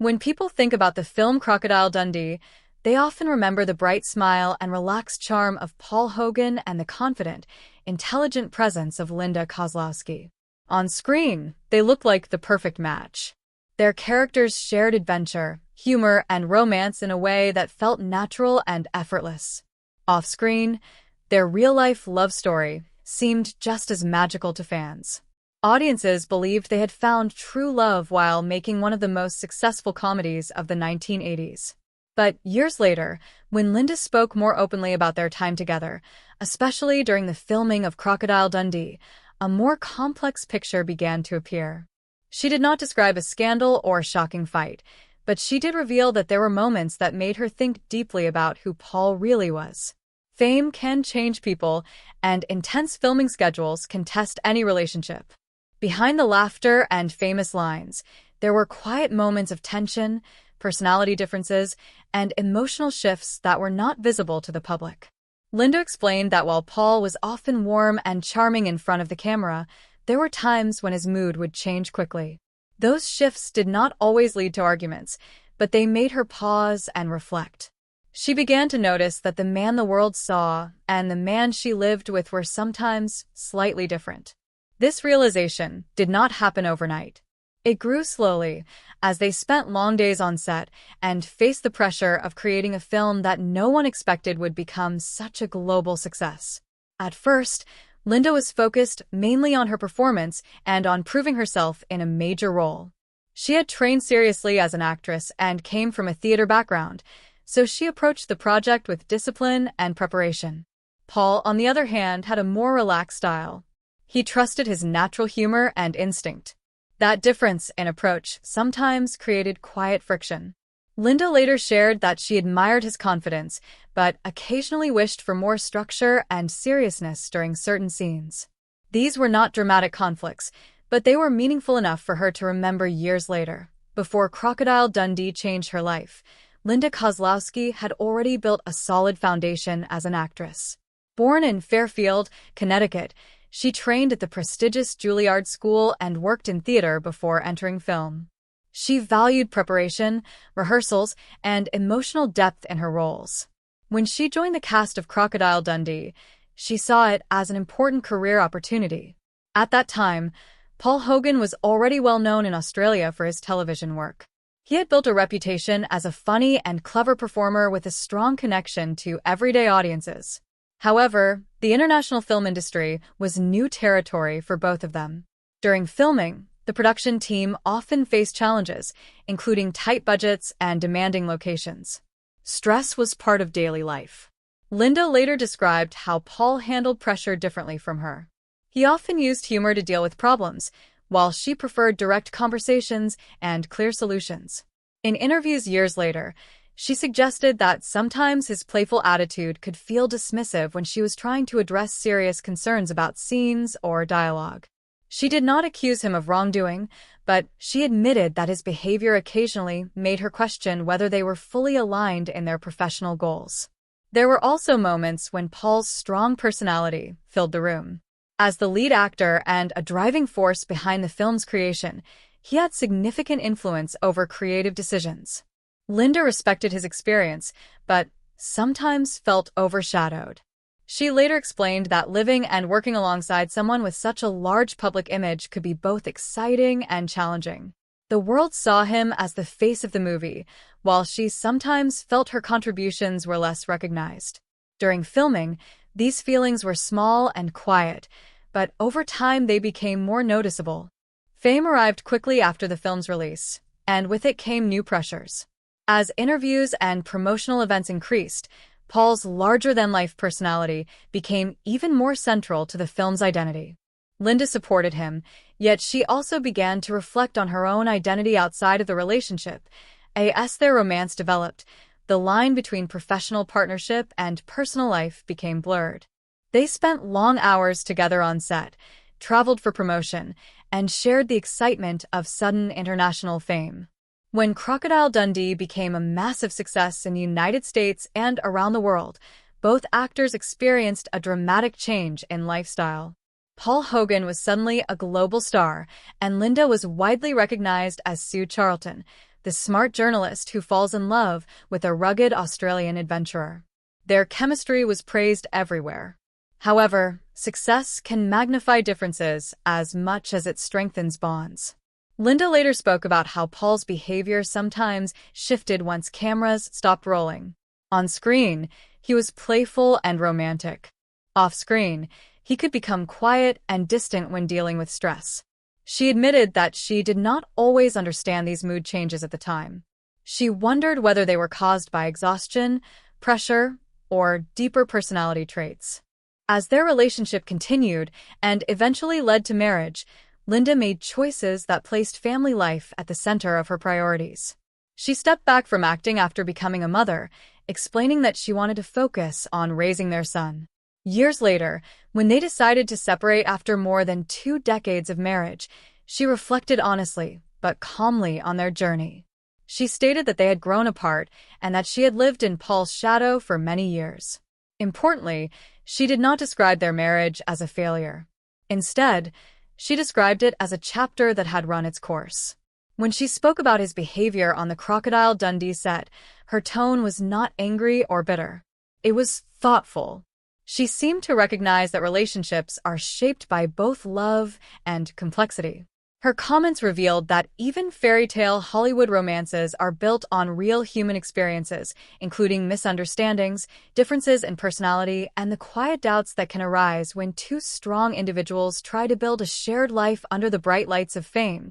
When people think about the film Crocodile Dundee, they often remember the bright smile and relaxed charm of Paul Hogan and the confident, intelligent presence of Linda Kozlowski. On screen, they looked like the perfect match. Their characters shared adventure, humor, and romance in a way that felt natural and effortless. Off-screen, their real-life love story seemed just as magical to fans. Audiences believed they had found true love while making one of the most successful comedies of the 1980s. But years later, when Linda spoke more openly about their time together, especially during the filming of Crocodile Dundee, a more complex picture began to appear. She did not describe a scandal or a shocking fight, but she did reveal that there were moments that made her think deeply about who Paul really was. Fame can change people, and intense filming schedules can test any relationship. Behind the laughter and famous lines, there were quiet moments of tension, personality differences, and emotional shifts that were not visible to the public. Linda explained that while Paul was often warm and charming in front of the camera, there were times when his mood would change quickly. Those shifts did not always lead to arguments, but they made her pause and reflect. She began to notice that the man the world saw and the man she lived with were sometimes slightly different. This realization did not happen overnight. It grew slowly as they spent long days on set and faced the pressure of creating a film that no one expected would become such a global success. At first, Linda was focused mainly on her performance and on proving herself in a major role. She had trained seriously as an actress and came from a theater background, so she approached the project with discipline and preparation. Paul, on the other hand, had a more relaxed style. He trusted his natural humor and instinct. That difference in approach sometimes created quiet friction. Linda later shared that she admired his confidence, but occasionally wished for more structure and seriousness during certain scenes. These were not dramatic conflicts, but they were meaningful enough for her to remember years later. Before Crocodile Dundee changed her life, Linda Kozlowski had already built a solid foundation as an actress. Born in Fairfield, Connecticut, she trained at the prestigious Juilliard School and worked in theater before entering film. She valued preparation, rehearsals, and emotional depth in her roles. When she joined the cast of Crocodile Dundee, she saw it as an important career opportunity. At that time, Paul Hogan was already well known in Australia for his television work. He had built a reputation as a funny and clever performer with a strong connection to everyday audiences. However, the international film industry was new territory for both of them. During filming, the production team often faced challenges, including tight budgets and demanding locations. Stress was part of daily life. Linda later described how Paul handled pressure differently from her. He often used humor to deal with problems, while she preferred direct conversations and clear solutions. In interviews years later, she suggested that sometimes his playful attitude could feel dismissive when she was trying to address serious concerns about scenes or dialogue. She did not accuse him of wrongdoing, but she admitted that his behavior occasionally made her question whether they were fully aligned in their professional goals. There were also moments when Paul's strong personality filled the room. As the lead actor and a driving force behind the film's creation, he had significant influence over creative decisions. Linda respected his experience, but sometimes felt overshadowed. She later explained that living and working alongside someone with such a large public image could be both exciting and challenging. The world saw him as the face of the movie, while she sometimes felt her contributions were less recognized. During filming, these feelings were small and quiet, but over time they became more noticeable. Fame arrived quickly after the film's release, and with it came new pressures. As interviews and promotional events increased, Paul's larger-than-life personality became even more central to the film's identity. Linda supported him, yet she also began to reflect on her own identity outside of the relationship. As their romance developed, the line between professional partnership and personal life became blurred. They spent long hours together on set, traveled for promotion, and shared the excitement of sudden international fame. When Crocodile Dundee became a massive success in the United States and around the world, both actors experienced a dramatic change in lifestyle. Paul Hogan was suddenly a global star, and Linda was widely recognized as Sue Charlton, the smart journalist who falls in love with a rugged Australian adventurer. Their chemistry was praised everywhere. However, success can magnify differences as much as it strengthens bonds. Linda later spoke about how Paul's behavior sometimes shifted once cameras stopped rolling. On screen, he was playful and romantic. Off-screen, he could become quiet and distant when dealing with stress. She admitted that she did not always understand these mood changes at the time. She wondered whether they were caused by exhaustion, pressure, or deeper personality traits. As their relationship continued and eventually led to marriage, Linda made choices that placed family life at the center of her priorities. She stepped back from acting after becoming a mother, explaining that she wanted to focus on raising their son. Years later, when they decided to separate after more than 2 decades of marriage, she reflected honestly, but calmly on their journey. She stated that they had grown apart and that she had lived in Paul's shadow for many years. Importantly, she did not describe their marriage as a failure. Instead, she described it as a chapter that had run its course. When she spoke about his behavior on the Crocodile Dundee set, her tone was not angry or bitter. It was thoughtful. She seemed to recognize that relationships are shaped by both love and complexity. Her comments revealed that even fairy tale Hollywood romances are built on real human experiences, including misunderstandings, differences in personality, and the quiet doubts that can arise when 2 strong individuals try to build a shared life under the bright lights of fame.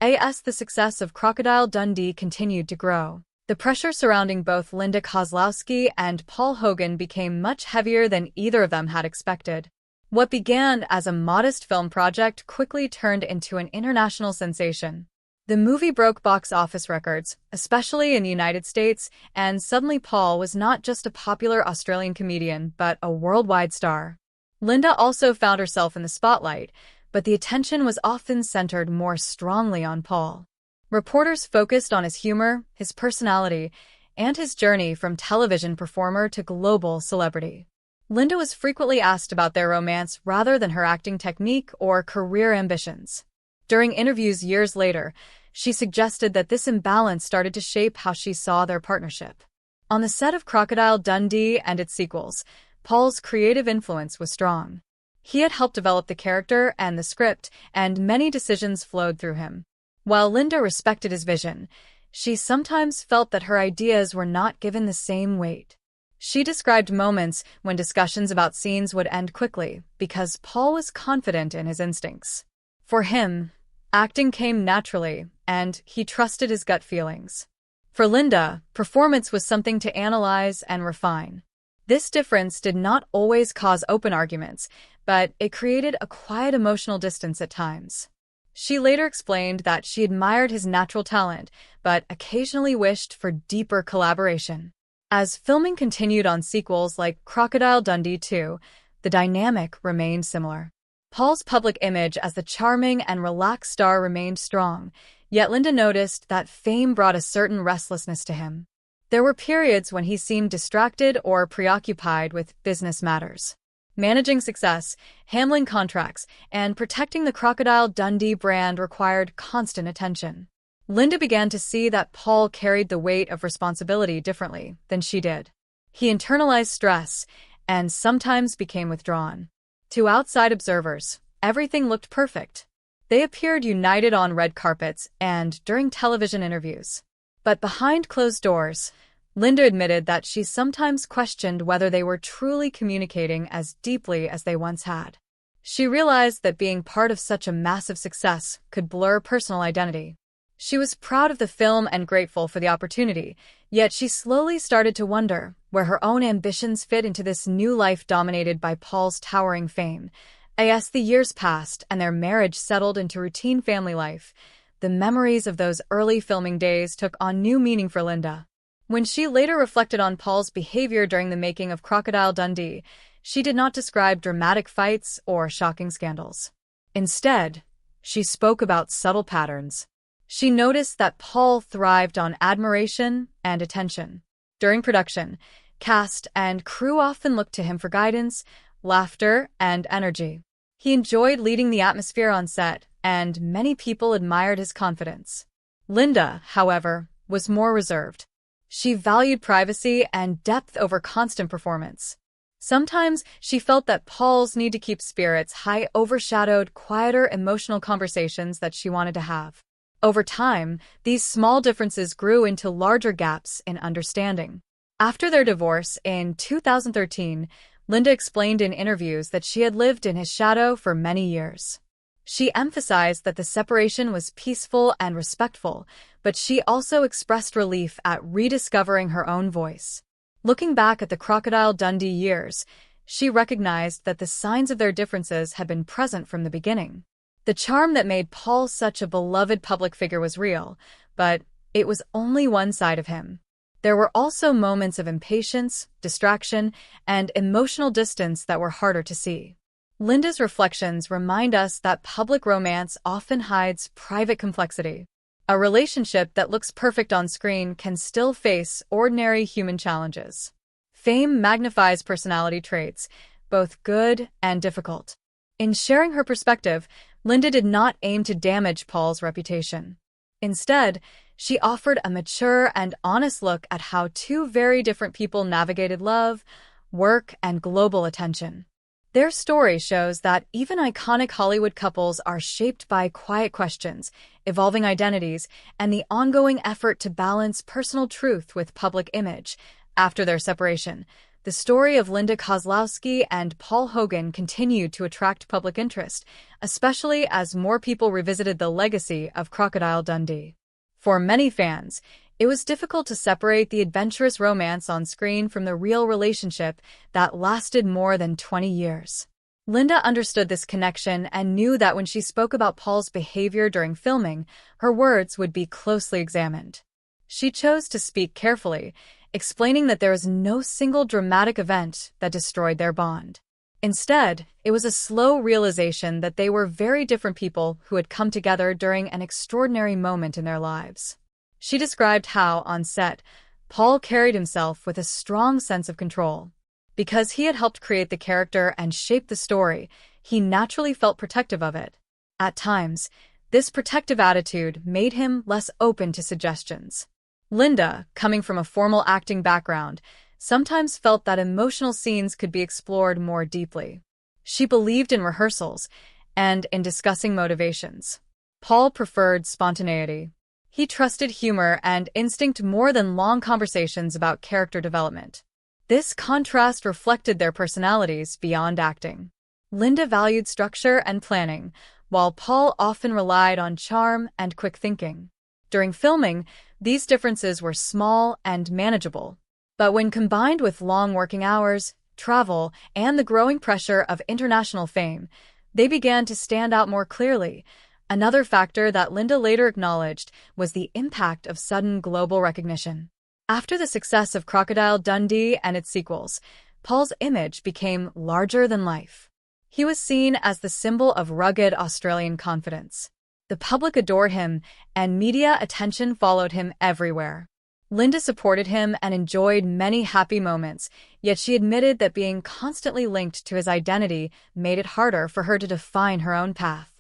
As the success of Crocodile Dundee continued to grow, the pressure surrounding both Linda Kozlowski and Paul Hogan became much heavier than either of them had expected. What began as a modest film project quickly turned into an international sensation. The movie broke box office records, especially in the United States, and suddenly Paul was not just a popular Australian comedian, but a worldwide star. Linda also found herself in the spotlight, but the attention was often centered more strongly on Paul. Reporters focused on his humor, his personality, and his journey from television performer to global celebrity. Linda was frequently asked about their romance rather than her acting technique or career ambitions. During interviews years later, she suggested that this imbalance started to shape how she saw their partnership. On the set of Crocodile Dundee and its sequels, Paul's creative influence was strong. He had helped develop the character and the script, and many decisions flowed through him. While Linda respected his vision, she sometimes felt that her ideas were not given the same weight. She described moments when discussions about scenes would end quickly because Paul was confident in his instincts. For him, acting came naturally, and he trusted his gut feelings. For Linda, performance was something to analyze and refine. This difference did not always cause open arguments, but it created a quiet emotional distance at times. She later explained that she admired his natural talent, but occasionally wished for deeper collaboration. As filming continued on sequels like Crocodile Dundee 2, the dynamic remained similar. Paul's public image as the charming and relaxed star remained strong, yet Linda noticed that fame brought a certain restlessness to him. There were periods when he seemed distracted or preoccupied with business matters. Managing success, handling contracts, and protecting the Crocodile Dundee brand required constant attention. Linda began to see that Paul carried the weight of responsibility differently than she did. He internalized stress and sometimes became withdrawn. To outside observers, everything looked perfect. They appeared united on red carpets and during television interviews. But behind closed doors, Linda admitted that she sometimes questioned whether they were truly communicating as deeply as they once had. She realized that being part of such a massive success could blur personal identity. She was proud of the film and grateful for the opportunity, yet she slowly started to wonder where her own ambitions fit into this new life dominated by Paul's towering fame. As the years passed and their marriage settled into routine family life, the memories of those early filming days took on new meaning for Linda. When she later reflected on Paul's behavior during the making of Crocodile Dundee, she did not describe dramatic fights or shocking scandals. Instead, she spoke about subtle patterns. She noticed that Paul thrived on admiration and attention. During production, cast and crew often looked to him for guidance, laughter, and energy. He enjoyed leading the atmosphere on set, and many people admired his confidence. Linda, however, was more reserved. She valued privacy and depth over constant performance. Sometimes she felt that Paul's need to keep spirits high overshadowed quieter emotional conversations that she wanted to have. Over time, these small differences grew into larger gaps in understanding. After their divorce in 2013, Linda explained in interviews that she had lived in his shadow for many years. She emphasized that the separation was peaceful and respectful, but she also expressed relief at rediscovering her own voice. Looking back at the Crocodile Dundee years, she recognized that the signs of their differences had been present from the beginning. The charm that made Paul such a beloved public figure was real, but it was only one side of him. There were also moments of impatience, distraction, and emotional distance that were harder to see. Linda's reflections remind us that public romance often hides private complexity. A relationship that looks perfect on screen can still face ordinary human challenges. Fame magnifies personality traits, both good and difficult. In sharing her perspective, Linda did not aim to damage Paul's reputation. Instead, she offered a mature and honest look at how two very different people navigated love, work, and global attention. Their story shows that even iconic Hollywood couples are shaped by quiet questions, evolving identities, and the ongoing effort to balance personal truth with public image. After their separation, the story of Linda Kozlowski and Paul Hogan continued to attract public interest, especially as more people revisited the legacy of Crocodile Dundee. For many fans, it was difficult to separate the adventurous romance on screen from the real relationship that lasted more than 20 years. Linda understood this connection and knew that when she spoke about Paul's behavior during filming, her words would be closely examined. She chose to speak carefully, explaining that there was no single dramatic event that destroyed their bond. Instead, it was a slow realization that they were very different people who had come together during an extraordinary moment in their lives. She described how, on set, Paul carried himself with a strong sense of control. Because he had helped create the character and shape the story, he naturally felt protective of it. At times, this protective attitude made him less open to suggestions. Linda, coming from a formal acting background, sometimes felt that emotional scenes could be explored more deeply. She believed in rehearsals and in discussing motivations. Paul preferred spontaneity. He trusted humor and instinct more than long conversations about character development. This contrast reflected their personalities beyond acting. Linda valued structure and planning, while Paul often relied on charm and quick thinking. During filming, these differences were small and manageable. But when combined with long working hours, travel, and the growing pressure of international fame, they began to stand out more clearly. Another factor that Linda later acknowledged was the impact of sudden global recognition. After the success of Crocodile Dundee and its sequels, Paul's image became larger than life. He was seen as the symbol of rugged Australian confidence. The public adored him, and media attention followed him everywhere. Linda supported him and enjoyed many happy moments, yet she admitted that being constantly linked to his identity made it harder for her to define her own path.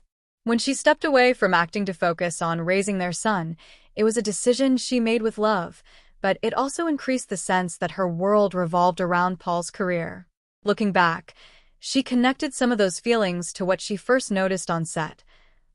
When she stepped away from acting to focus on raising their son, it was a decision she made with love, but it also increased the sense that her world revolved around Paul's career. Looking back, she connected some of those feelings to what she first noticed on set,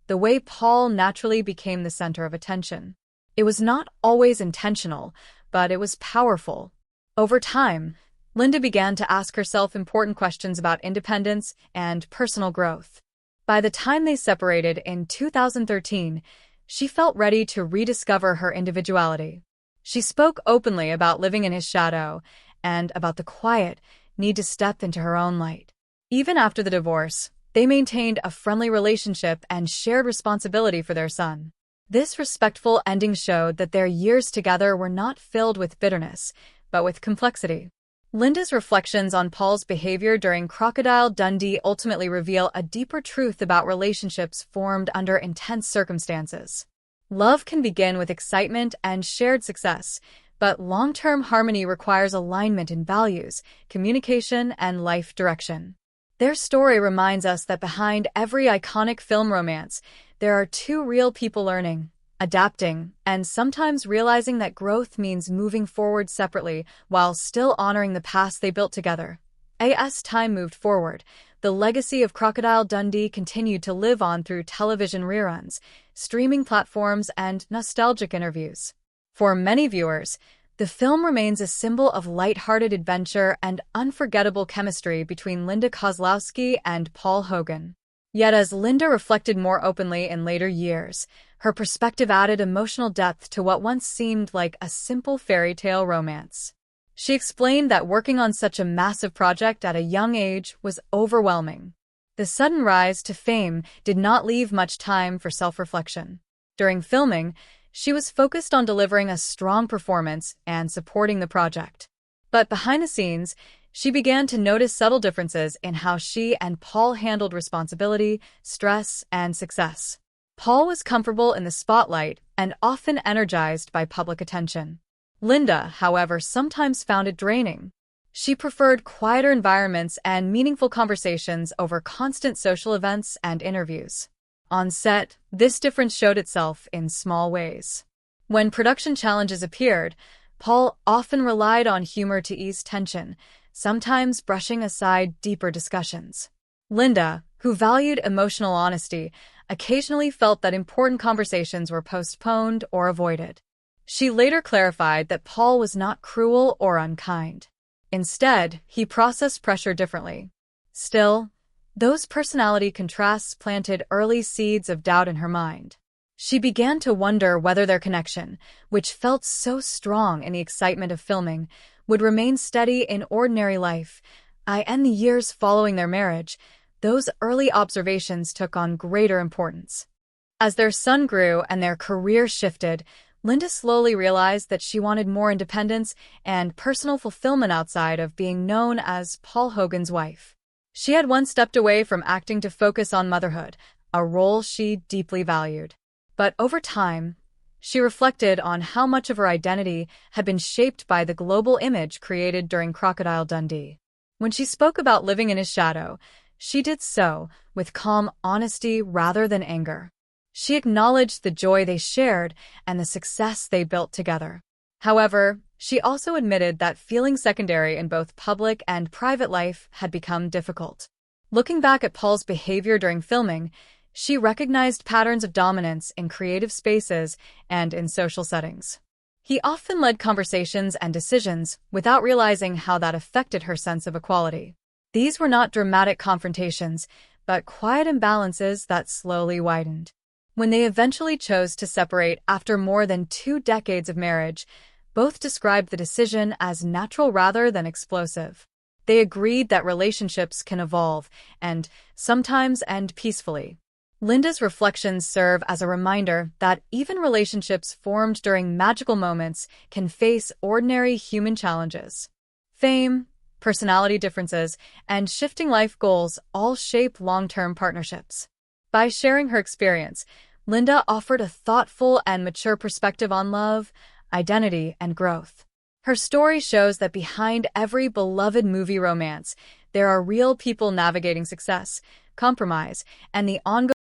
the way Paul naturally became the center of attention. It was not always intentional, but it was powerful. Over time, Linda began to ask herself important questions about independence and personal growth. By the time they separated in 2013, she felt ready to rediscover her individuality. She spoke openly about living in his shadow and about the quiet need to step into her own light. Even after the divorce, they maintained a friendly relationship and shared responsibility for their son. This respectful ending showed that their years together were not filled with bitterness, but with complexity. Linda's reflections on Paul's behavior during Crocodile Dundee ultimately reveal a deeper truth about relationships formed under intense circumstances. Love can begin with excitement and shared success, but long-term harmony requires alignment in values, communication, and life direction. Their story reminds us that behind every iconic film romance, there are two real people learning, adapting, and sometimes realizing that growth means moving forward separately while still honoring the past they built together. As time moved forward, the legacy of Crocodile Dundee continued to live on through television reruns, streaming platforms, and nostalgic interviews. For many viewers, the film remains a symbol of light-hearted adventure and unforgettable chemistry between Linda Kozlowski and Paul Hogan. Yet as Linda reflected more openly in later years, her perspective added emotional depth to what once seemed like a simple fairy tale romance. She explained that working on such a massive project at a young age was overwhelming. The sudden rise to fame did not leave much time for self-reflection. During filming, she was focused on delivering a strong performance and supporting the project. But behind the scenes, she began to notice subtle differences in how she and Paul handled responsibility, stress, and success. Paul was comfortable in the spotlight and often energized by public attention. Linda, however, sometimes found it draining. She preferred quieter environments and meaningful conversations over constant social events and interviews. On set, this difference showed itself in small ways. When production challenges appeared, Paul often relied on humor to ease tension, sometimes brushing aside deeper discussions. Linda, who valued emotional honesty, occasionally felt that important conversations were postponed or avoided. She later clarified that Paul was not cruel or unkind. Instead, he processed pressure differently. Still, those personality contrasts planted early seeds of doubt in her mind. She began to wonder whether their connection, which felt so strong in the excitement of filming, would remain steady in ordinary life. In the years following their marriage, those early observations took on greater importance. As their son grew and their career shifted, Linda slowly realized that she wanted more independence and personal fulfillment outside of being known as Paul Hogan's wife. She had once stepped away from acting to focus on motherhood, a role she deeply valued. But over time, she reflected on how much of her identity had been shaped by the global image created during Crocodile Dundee. When she spoke about living in his shadow, she did so with calm honesty rather than anger. She acknowledged the joy they shared and the success they built together. However, she also admitted that feeling secondary in both public and private life had become difficult. Looking back at Paul's behavior during filming, she recognized patterns of dominance in creative spaces and in social settings. He often led conversations and decisions without realizing how that affected her sense of equality. These were not dramatic confrontations, but quiet imbalances that slowly widened. When they eventually chose to separate after more than 2 decades of marriage, both described the decision as natural rather than explosive. They agreed that relationships can evolve and sometimes end peacefully. Linda's reflections serve as a reminder that even relationships formed during magical moments can face ordinary human challenges. Fame, personality differences, and shifting life goals all shape long-term partnerships. By sharing her experience, Linda offered a thoughtful and mature perspective on love, identity, and growth. Her story shows that behind every beloved movie romance, there are real people navigating success, compromise, and the ongoing